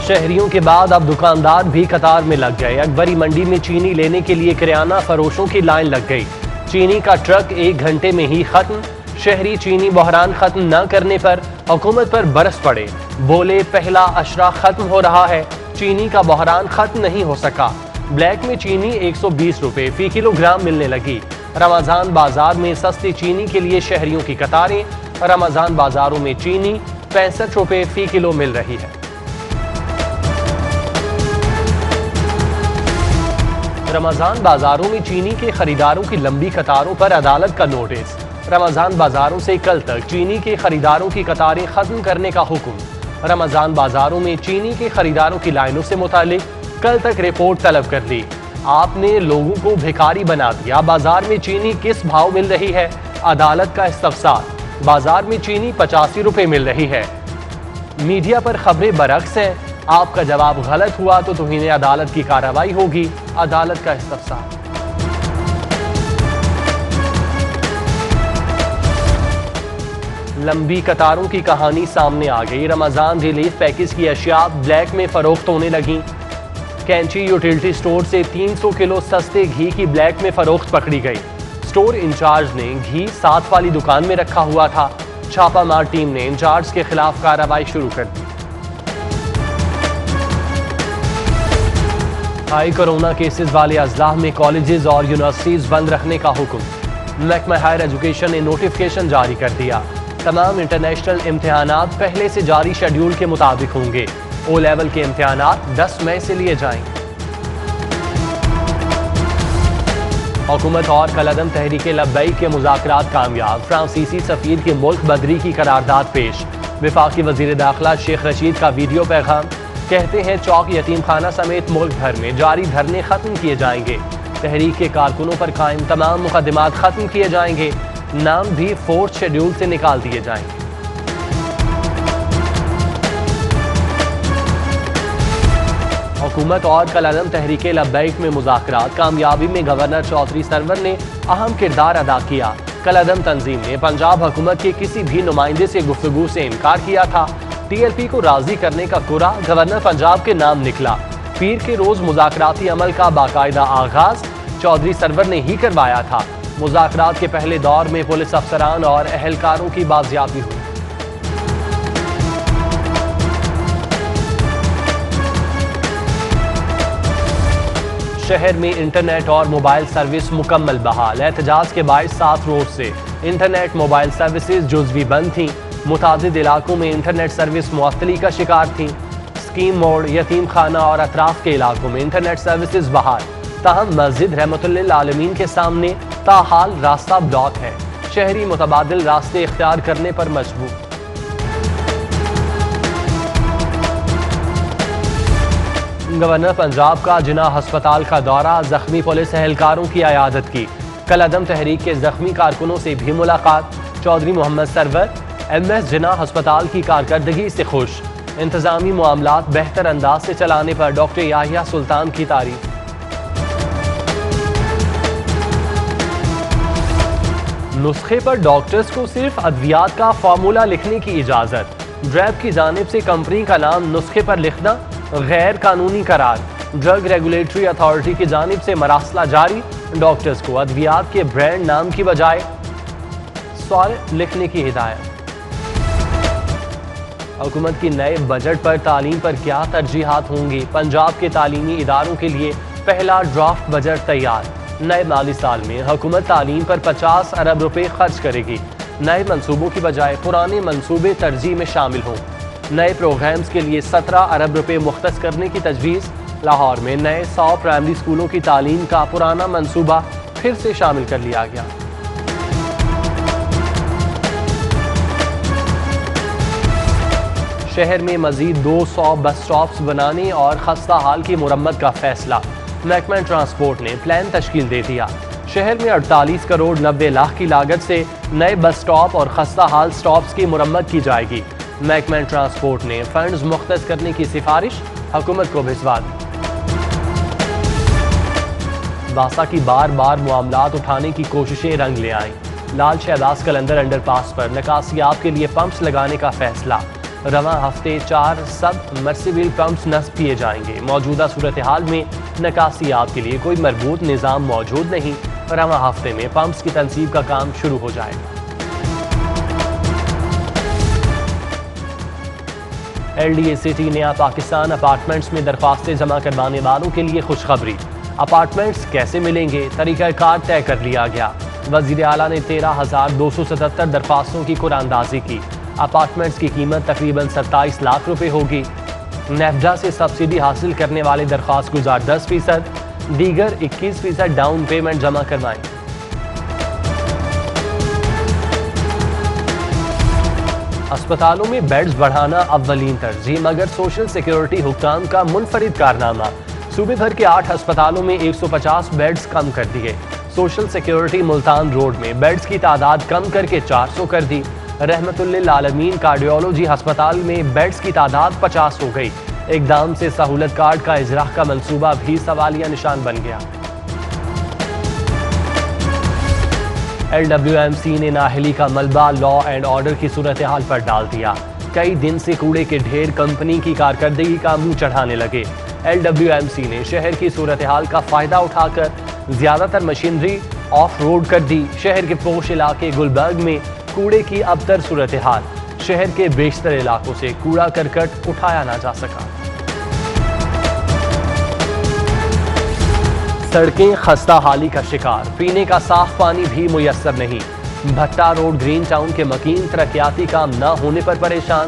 شہریوں کے بعد اب دکاندار بھی قطار میں لگ گئے۔ اکبری منڈی میں چینی لینے کے لیے کریانہ فروشوں کی لائن لگ گئی۔ چینی کا ٹرک 1 گھنٹے میں ہی ختم۔ شہری چینی بحران ختم نہ کرنے پر حکومت پر برس پڑے، بولے پہلا اشرا ختم ہو رہا ہے، چینی کا بحران ختم نہیں ہو سکا۔ بلیک میں چینی 120 روپے فی کلو گرام ملنے لگی۔ رمضان بازار میں سستی چینی کے لیے شہریوں کی قطاریں۔ رمضان بازاروں میں چینی 65 روپے فی کلو مل رہی ہے۔ رمضان بازاروں میں چینی کے خریداروں کی لمبی قطاروں پر عدالت کا نوٹس۔ رمضان بازاروں سے کل تک چینی کے خریداروں کی قطاریں ختم کرنے کا حکم۔ رمضان بازاروں میں چینی کے خریداروں کی لائنوں سے متعلق کل تک رپورٹ طلب کر لی۔ آپ نے لوگوں کو بھکاری بنا دیا، بازار میں چینی کس بھاؤ مل رہی ہے؟ عدالت کا استفسار۔ بازار میں چینی 85 روپے مل رہی ہے۔ میڈیا پر خبریں برعکس ہیں، آپ کا جواب غلط ہوا تو توہین عدالت کی کارروائی ہوگی۔ عدالت کا استفسار۔ لمبی قطاروں کی کہانی سامنے آ گئی۔ رمضان ریلیف پیکج کی اشیاء بلیک میں فروخت ہونے لگیں۔ کینچی یوٹیلٹی سٹور سے 300 کلو سستے گھی کی بلیک میں فروخت پکڑی گئی۔ سٹور انچارج نے گھی ساتھ والی دکان میں رکھا ہوا تھا۔ چھاپہ مار ٹیم نے انچارج کے خلاف کارروائی شروع کر دی۔ ہائی کورونا کیسز والے اضلاع میں کالجز اور یونیورسٹیز بند رکھنے کا حکم۔ محکمہ ہائر ایجوکیشن نے نوٹیفکیشن جاری کر دیا۔ تمام انٹرنیشنل امتحانات پہلے سے جاری شیڈیول کے مطابق ہوں گے۔ او لیول کے امتحانات 10 مئی سے لیے جائیں گے۔ حکومت اور کالعدم تحریک لبیک کے مذاکرات کامیاب، فرانسیسی سفیر کی ملک بدری کی قرارداد پیش۔ وفاقی وزیر داخلہ شیخ رشید کا ویڈیو پیغام، کہتے ہیں چوک یتیم خانہ سمیت ملک بھر میں جاری دھرنے ختم کیے جائیں گے۔ تحریک کے کارکنوں پر قائم تمام مقدمات ختم کیے جائیں گے، نام بھی 4تھ شیڈیول سے نکال دیے جائیں گے۔ حکومت اور کالعدم تحریک لبیک میں مذاکرات کامیابی میں گورنر چودھری سرور نے اہم کردار ادا کیا۔ کالعدم تنظیم نے پنجاب حکومت کے کسی بھی نمائندے سے گفتگو سے انکار کیا تھا۔ ٹی ایل پی کو راضی کرنے کا کرا گورنر پنجاب کے نام نکلا۔ پیر کے روز مذاکراتی عمل کا باقاعدہ آغاز چودھری سرور نے ہی کروایا تھا۔ مذاکرات کے پہلے دور میں پولیس افسران اور اہلکاروں کی بازیابی ہوئی۔ شہر میں انٹرنیٹ اور موبائل سروس مکمل بحال۔ احتجاج کے باعث 7 روز سے انٹرنیٹ موبائل سروسز جزوی بند تھیں۔ متعدد علاقوں میں انٹرنیٹ سروس معطلی کا شکار تھیں۔ اسکیم موڑ، یتیم خانہ اور اطراف کے علاقوں میں انٹرنیٹ سروسز بحال، تاہم مسجد رحمت للعالمین کے سامنے تاحال راستہ بلاک ہے۔ شہری متبادل راستے اختیار کرنے پر مجبور۔ گورنر پنجاب کا جناح ہسپتال کا دورہ، زخمی پولیس اہلکاروں کی عیادت کی۔ کالعدم تحریک کے زخمی کارکنوں سے بھی ملاقات۔ چودھری محمد سرور ایم ایس جناح ہسپتال کی کارکردگی سے خوش۔ انتظامی معاملات بہتر انداز سے چلانے پر ڈاکٹر یحییٰ سلطان کی تعریف۔ نسخے پر ڈاکٹرز کو صرف ادویات کا فارمولہ لکھنے کی اجازت۔ ڈریب کی جانب سے کمپنی کا نام نسخے پر لکھنا غیر قانونی قرار۔ ڈرگ ریگولیٹری اتھارٹی کی جانب سے مراسلہ جاری، ڈاکٹرز کو ادویات کے برانڈ نام کی بجائے سوال لکھنے کی ہدایت۔ حکومت کی نئے بجٹ پر تعلیم پر کیا ترجیحات ہوں گی؟ پنجاب کے تعلیمی اداروں کے لیے پہلا ڈرافٹ بجٹ تیار۔ نئے مالی سال میں حکومت تعلیم پر 50 ارب روپے خرچ کرے گی۔ نئے منصوبوں کی بجائے پرانے منصوبے ترجیح میں شامل ہوں۔ نئے پروگرامز کے لیے 17 ارب روپے مختص کرنے کی تجویز۔ لاہور میں نئے 100 پرائمری اسکولوں کی تعلیم کا پرانا منصوبہ پھر سے شامل کر لیا گیا۔ شہر میں مزید 200 بس سٹاپس بنانے اور خستہ حال کی مرمت کا فیصلہ۔ محکمہ ٹرانسپورٹ نے پلان تشکیل دے دیا۔ شہر میں 48 کروڑ 90 لاکھ کی لاگت سے نئے بس سٹاپ اور خستہ حال سٹاپس کی مرمت کی جائے گی۔ محکمہ ٹرانسپورٹ نے فنڈز مختص کرنے کی سفارش حکومت کو بھجوا دی۔ باسا کی بار بار معاملات اٹھانے کی کوششیں رنگ لے آئیں۔ لال شہباز قلندر انڈر پاس پر نکاسیاب کے لیے پمپس لگانے کا فیصلہ۔ رواں ہفتے 4 سب مرسیبل پمپس نصب کیے جائیں گے۔ موجودہ صورتحال میں نکاسیات کے لیے کوئی مربوط نظام موجود نہیں۔ رواں ہفتے میں پمپس کی تنصیب کا کام شروع ہو جائے گا۔ ایل ڈی اے سٹی نیا پاکستان اپارٹمنٹس میں درخواستیں جمع کروانے والوں کے لیے خوشخبری۔ اپارٹمنٹس کیسے ملیں گے، طریقہ کار طے کر لیا گیا۔ وزیر اعلیٰ نے 13,277 درخواستوں کی قرعہ اندازی کی۔ اپارٹمنٹس کی قیمت تقریباً 27 لاکھ روپے ہوگی۔ نیفڈا سے سبسڈی حاصل کرنے والے درخواست گزار 10%، دیگر 21% ڈاؤن پیمنٹ جمع کروائیں۔ ہسپتالوں میں بیڈز بڑھانا اولین ترجیح، مگر سوشل سیکیورٹی حکام کا منفرد کارنامہ۔ صوبے بھر کے 8 ہسپتالوں میں 150 بیڈز کم کر دیے۔ سوشل سیکیورٹی ملتان روڈ میں بیڈز کی تعداد کم کر کے 400 کر دی۔ رحمت للعالمین کارڈیولوجی ہسپتال میں بیڈز کی تعداد 50 ہو گئی۔ اقدام سے سہولت کارڈ کا اجراء کا منصوبہ بھی سوالیہ نشان بن گیا۔ LWMC نے نااہلی کا ملبہ لا اینڈ آرڈر کی صورتحال پر ڈال دیا۔ کئی دن سے کوڑے کے ڈھیر کمپنی کی کارکردگی کا منہ چڑھانے لگے۔ LWMC نے شہر کی صورتحال کا فائدہ اٹھا کر زیادہ تر مشینری آف روڈ کر دی۔ شہر کے پوش علاقے گلبرگ میں کوڑے کی ابتر صورتحال، شہر کے بیشتر علاقوں سے کوڑا کرکٹ اٹھایا نہ جا سکا۔ سڑکیں خستہ حالی کا شکار، پینے کا صاف پانی بھی میسر نہیں۔ بھٹا روڈ گرین ٹاؤن کے مکین ترقیاتی کام نہ ہونے پر پریشان۔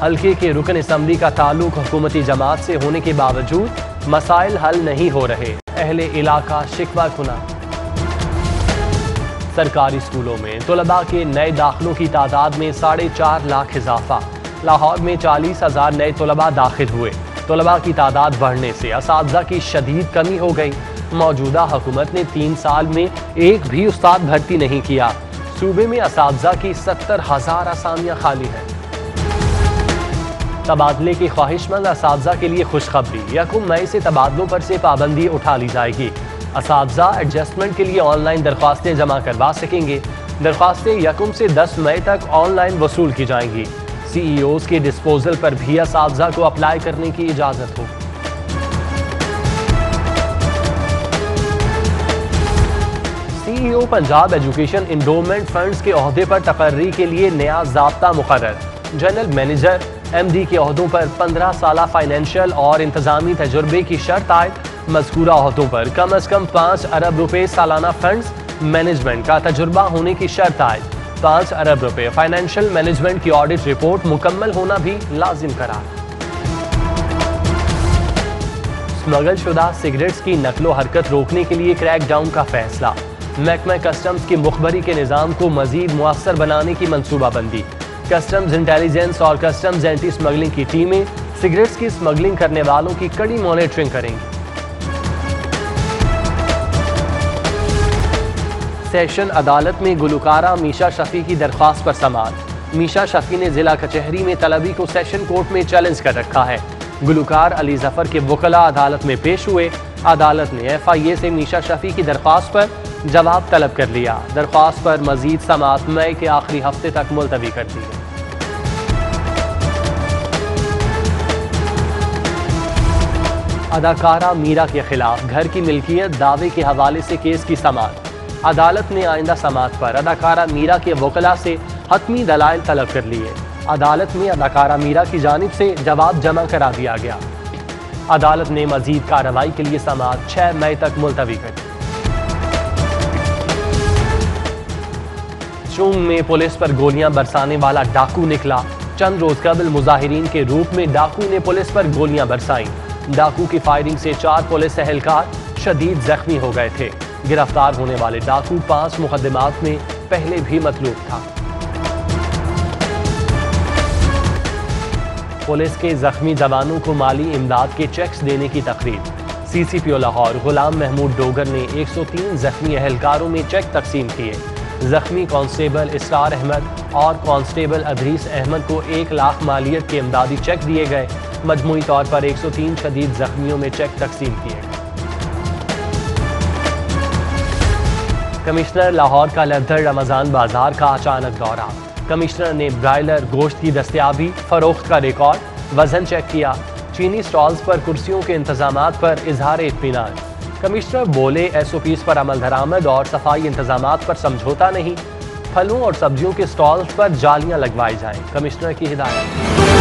حلقے کے رکن اسمبلی کا تعلق حکومتی جماعت سے ہونے کے باوجود مسائل حل نہیں ہو رہے، اہل علاقہ شکوہ کناں۔ سرکاری اسکولوں میں طلباء کے نئے داخلوں کی تعداد میں 4.5 لاکھ اضافہ۔ لاہور میں 40,000 نئے طلباء داخل ہوئے۔ طلباء کی تعداد بڑھنے سے اساتذہ کی شدید کمی ہو گئی۔ موجودہ حکومت نے 3 سال میں ایک بھی استاد بھرتی نہیں کیا۔ صوبے میں اساتذہ کی 70,000 اسامیاں خالی ہیں۔ تبادلے کی خواہش مند اساتذہ کے لیے خوشخبری، 1 مئی سے تبادلوں پر سے پابندی اٹھا لی جائے گی۔ اساتذہ ایڈجسٹمنٹ کے لیے آن لائن درخواستیں جمع کروا سکیں گے۔ درخواستیں 1 سے 10 مئی تک آن لائن وصول کی جائیں گی۔ CEOs کے ڈسپوزل پر بھی اساتذہ کو اپلائی کرنے کی اجازت ہوگی۔ CEO Punjab education endowment funds کے عہدے پر تقرری کے لیے نیا ضابطہ مقرر۔ جنرل مینیجر MD کے عہدوں پر 15 سالہ فائنینشیل اور انتظامی تجربے کی شرط عائد۔ مذکورہ عہدوں پر کم از کم 5 ارب روپے سالانہ فنڈز مینجمنٹ کا تجربہ ہونے کی شرط عائد۔ 5 ارب روپے فائنینشیل مینجمنٹ کی آڈٹ رپورٹ مکمل ہونا بھی لازم قرار۔ اسمگل شدہ سگریٹس کی نقل و حرکت روکنے کے لیے کریک ڈاؤن کا فیصلہ۔ محکمہ کسٹمز کی مخبری کے نظام کو مزید مؤثر بنانے کی منصوبہ بندی۔ کسٹمز انٹیلیجنس اور کسٹمز اینٹی اسمگلنگ کی ٹیمیں سگریٹس کی اسمگلنگ کرنے والوں کی کڑی مانیٹرنگ کریں گی۔ سیشن عدالت میں گلوکارہ میشا شفیع کی درخواست پر سماعت۔ میشا شفیع نے ضلع کچہری میں طلبی کو سیشن کورٹ میں چیلنج کر رکھا ہے۔ گلوکار علی ظفر کے وکلاء عدالت میں پیش ہوئے۔ عدالت نے FIA سے میشا شفیع کی درخواست پر جواب طلب کر لیا۔ درخواست پر مزید سماعت مئی کے آخری ہفتے تک ملتوی کر دی ہے۔ اداکارہ میرا کے خلاف گھر کی ملکیت دعوے کے حوالے سے کیس کی سماعت۔ عدالت نے آئندہ سماعت پر اداکارہ میرا کے وکلاء سے حتمی دلائل طلب کر لیے۔ عدالت میں اداکارہ میرا کی جانب سے جواب جمع کرا دیا گیا۔ عدالت نے مزید کارروائی کے لیے سماعت 6 مئی تک ملتوی کر دی۔ چونگ میں پولیس پر گولیاں برسانے والا ڈاکو نکلا۔ چند روز قبل مظاہرین کے روپ میں ڈاکو نے پولیس پر گولیاں برسائیں۔ ڈاکو کی فائرنگ سے 4 پولیس اہلکار شدید زخمی ہو گئے تھے۔ گرفتار ہونے والے ڈاکو 5 مقدمات میں پہلے بھی مطلوب تھا۔ پولیس کے زخمی جوانوں کو مالی امداد کے چیکس دینے کی تقریب۔ CCPO لاہور غلام محمود ڈوگر نے 103 زخمی اہلکاروں میں چیک تقسیم کیے۔ زخمی کانسٹیبل اسرار احمد اور کانسٹیبل ادریس احمد کو 1 لاکھ مالیت کے امدادی چیک دیے گئے۔ مجموعی طور پر 103 شدید زخمیوں میں چیک تقسیم کیے گئے۔ کمشنر لاہور کا لفدر رمضان بازار کا اچانک دورہ۔ کمشنر نے برائلر گوشت کی دستیابی فروخت کا ریکارڈ وزن چیک کیا۔ چینی سٹالز پر کرسیوں کے انتظامات پر اظہار اطمینان۔ کمشنر بولے ایس او پیز پر عمل درآمد اور صفائی انتظامات پر سمجھوتا نہیں۔ پھلوں اور سبزیوں کے سٹالز پر جالیاں لگوائی جائیں، کمشنر کی ہدایت۔